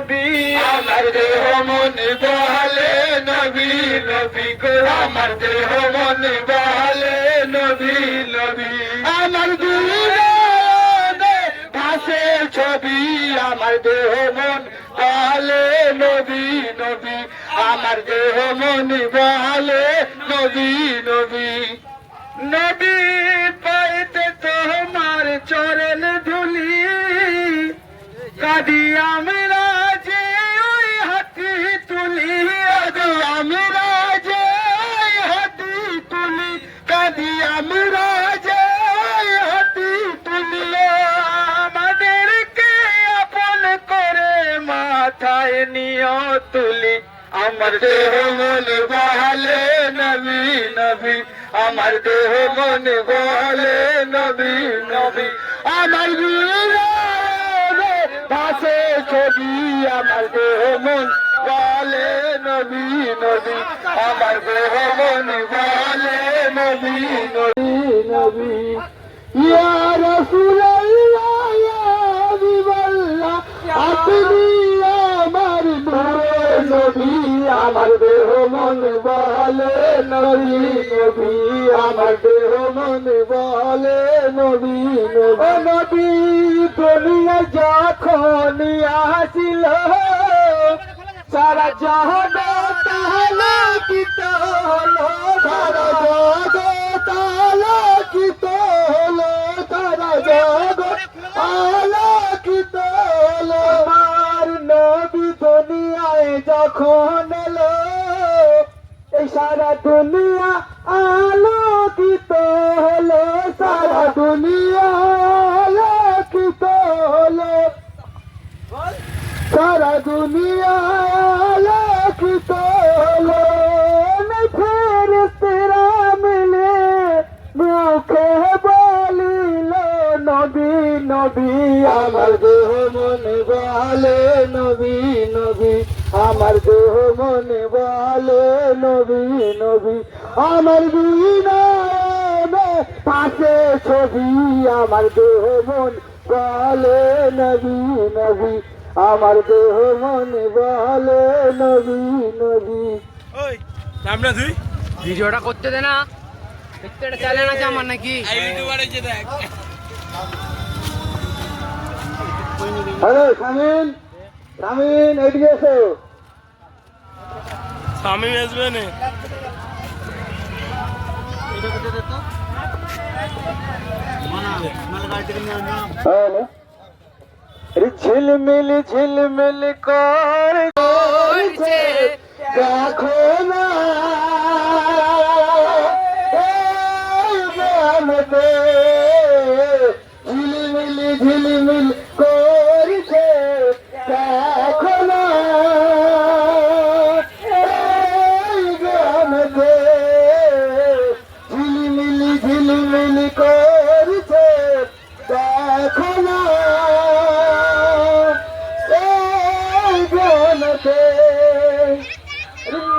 নবী আমার দেহ মন বলে নবী নবী গো আমার দেহ মন বলে নবী নবী আমার দুনিয়াতে ভাসে ছবি আমার দেহ মন বলে নবী নবী আমার দেহ মন বলে নবী নবী নবী পাইতে তোমার চরণ ধুলি কাঁদি আমরা যে ওই হাতি তুলি আমরা যে ওই হাতি তুলি কাঁদি আমরা যে ওই হাতি তুলি আমাদেরকে আপন করে মাথায় নিয়ে তুলি আমার দেহ মন বলে নবী নবী আমার দেহ মন বলে নবী নবী আমার ভাসে ছবি আমার দেহ মন বলে নবী নবী আমার দেহ মন বলে নবী নবী নবী ইয়া রাসূলুল্লাহ ইয়া হাবিবাল্লাহ আপনি আমার নবী আমার দেহ মন বলে নবী নবী আমার দেহ মন বলে নবী নবী নবী দুনিয়া যখন আসিল সারা জগৎ আলোকিত হলো সারা জগৎ আলোকিত হলো সারা জগৎ আলোকিত হলো আমার নবী দুনিয়ায় যখন এলো এই সারা দুনিয়া আলোকিত হলো সারা দুনিয়া আলোকিত হলো সারা দুনিয়া আলোকিত হলো ফেরেশতারা মিলে মুখে বলিল নবী নবী আমার দেহ মন বলে নবী নবী আমার দেহ মন বলে নবী নবী আমার বিনয়ে পাশে ছবি আমার দেহ মন বলে নবী নবী আমার দেহ মন বলে নবী নবী ওই আমরা দুই ভিডিওটা করতে দে না দেখতে একটা চ্যানেল আছে আমার নাকি ইউটিউবার আছে দেখ হ্যালো শামিন শামিন এদিকে এসো স্বামী আসবে না ঝিলমিল ঝিলমিল করছে দেখো না ঝিলমিল ঝিলমিল করছে দেখো না ঝিলমিল ঝিলমিল করছে দেখো না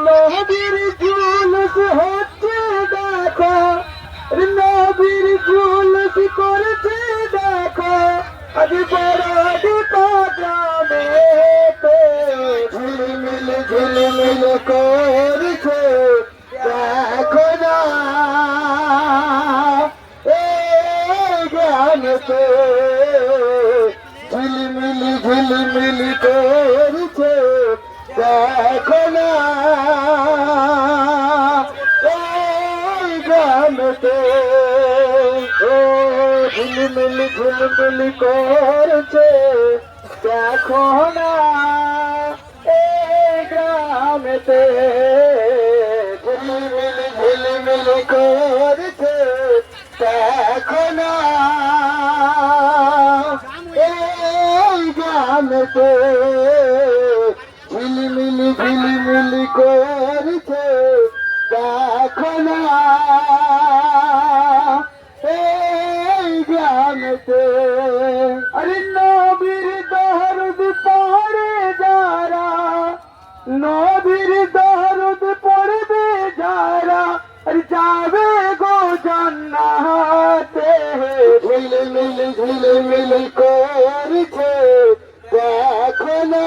নবীর জুলুস হচ্ছে দেখো নবীর জুলুস করছে দেখো আজ বড় গ্রামে ঝিলমিল ঝিলমিল করছে দেখো না জ্ঞানতে ঝিলমিল ঝিলমিল করছে দেখো না গ্রামতে ও ঝিলমিল ঝিলমিল করছে দেখো না গ্রামেতে ঝিলমিল ঝিলমিল করছে দেখো না গ্রামেতে ঝিলমিল ঝিলমিল করছে দেখো না গ্রামেতে আরে নবীর দরদ পড়ে যারা নবীর দরদ পড়বে যারা আরে যাবে গো জান্নাতে ঝিলমিল ঝিলমিল করছে দেখো না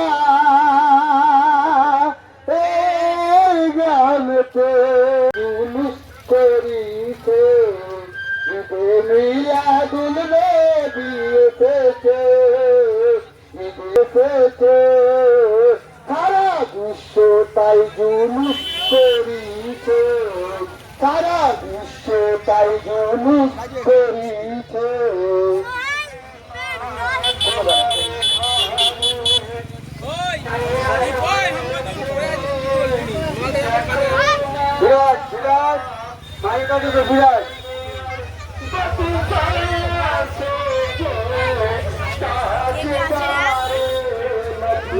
এসেছে, সারা বিশ্ব তাই জুলুস করিছে, সারা বিশ্ব তাই জুলুস করিছে। বিরাট বিরাট মাইকা দিবে বিরাট।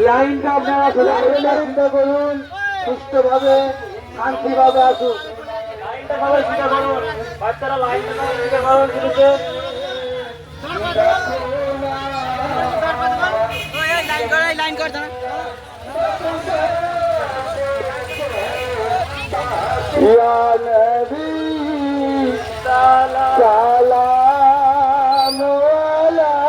লাইনটা আপনারা চিন্তা করুন, সুস্থভাবে শান্তিভাবে আসুন। লাইনটা সবাই চিন্তা করুন, বাচ্চারা লাইনটা চিন্তা করুন। লাইন কর দাঁড়া। या नबी सलाम अलैका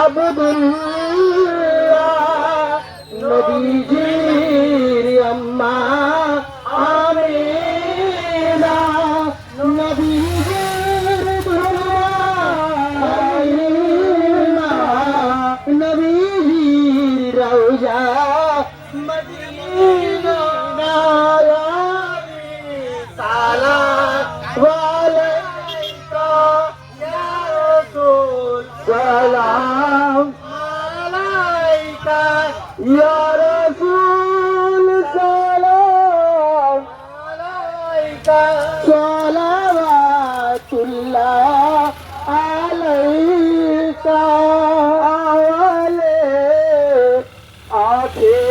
अब्दुल्लाह नबीजीर अम्मा आमीना नबीजीर दुल्हा नबीजीर रौजा मदीना सलाम अलैका या रसूल सलाम अलैका या रसूल सलाम अलैका सलावतुल्लाह अलैका आले आखे